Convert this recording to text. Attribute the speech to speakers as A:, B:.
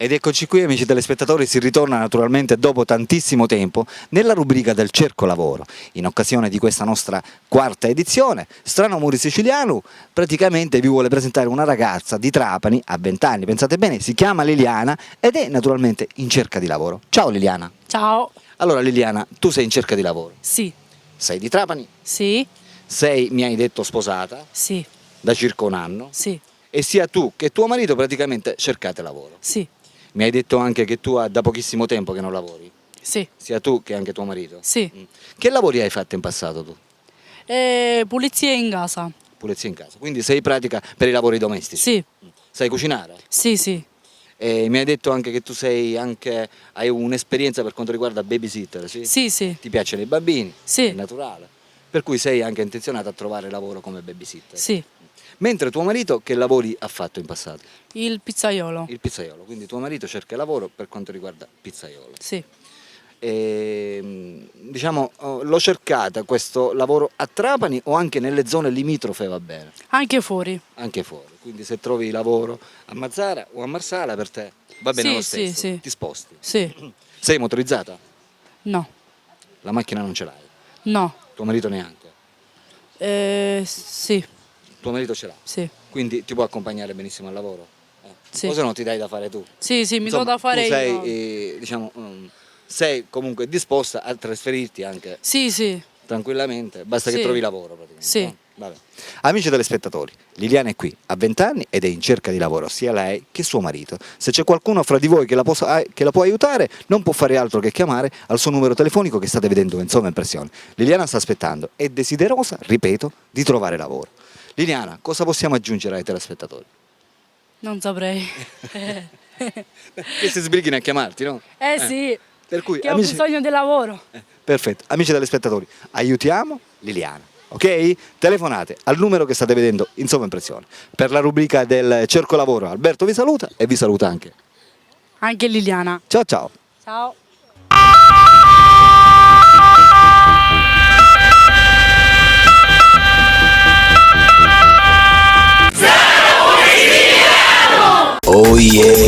A: Ed eccoci qui, amici telespettatori, si ritorna naturalmente dopo tantissimo tempo nella rubrica del Cerco Lavoro. In occasione di questa nostra quarta edizione, Strano Amore Siciliano praticamente vi vuole presentare una ragazza di Trapani, a 20 anni, pensate bene, si chiama Liliana ed è naturalmente in cerca di lavoro. Ciao Liliana.
B: Ciao.
A: Allora Liliana, tu sei in cerca di lavoro,
B: Sì.
A: sei di Trapani,
B: Sì.
A: sei, mi hai detto, sposata
B: Sì.
A: da circa un anno
B: Sì.
A: e sia tu che tuo marito praticamente cercate lavoro.
B: Sì.
A: Mi hai detto anche che tu da pochissimo tempo che non lavori,
B: Sì.
A: sia tu che anche tuo marito.
B: Sì.
A: Che lavori hai fatto in passato tu?
B: Pulizie in casa.
A: Pulizia in casa, quindi sei pratica per i lavori domestici?
B: Sì.
A: Sai cucinare?
B: Sì, sì.
A: E mi hai detto anche che tu hai un'esperienza per quanto riguarda babysitter, sì?
B: Sì, sì.
A: Ti piacciono i bambini?
B: Sì.
A: È naturale. Per cui sei anche intenzionata a trovare lavoro come babysitter.
B: Sì.
A: Mentre tuo marito che lavori ha fatto in passato?
B: Il pizzaiolo.
A: Il pizzaiolo, quindi tuo marito cerca lavoro per quanto riguarda pizzaiolo.
B: Sì.
A: Diciamo, lo cercate questo lavoro a Trapani o anche nelle zone limitrofe va bene?
B: Anche fuori.
A: Anche fuori, quindi se trovi lavoro a Mazzara o a Marsala per te va bene
B: Sì,
A: lo
B: sì,
A: stesso,
B: sì.
A: ti sposti.
B: Sì.
A: Sei motorizzata?
B: No.
A: La macchina non ce l'hai,
B: No.
A: tuo marito neanche,
B: Sì.
A: tuo marito ce l'ha,
B: Sì.
A: quindi ti può accompagnare benissimo al lavoro?
B: Sì.
A: O se no ti dai da fare tu?
B: Sì, sì, mi do
A: Insomma,
B: da fare
A: tu sei,
B: io.
A: diciamo, sei comunque disposta a trasferirti anche
B: Sì, sì.
A: tranquillamente, basta che
B: Sì.
A: trovi lavoro praticamente.
B: Sì.
A: No? Vabbè. Amici telespettatori, Liliana è qui, ha 20 anni ed è in cerca di lavoro, sia lei che suo marito. Se c'è qualcuno fra di voi che la può aiutare, non può fare altro che chiamare al suo numero telefonico che state vedendo in sovraimpressione. Liliana sta aspettando, è desiderosa, ripeto, di trovare lavoro. Liliana, cosa possiamo aggiungere ai telespettatori?
B: Non saprei.
A: Che si sbrighino a chiamarti, no?
B: Sì.
A: Per cui,
B: Che ho bisogno di lavoro.
A: perfetto, amici telespettatori, aiutiamo Liliana, ok? Telefonate al numero che state vedendo in sovraimpressione. Per la rubrica del Cerco Lavoro, Alberto vi saluta e vi saluta anche.
B: Anche Liliana.
A: Ciao ciao!
B: Ciao.
C: Oh yeah!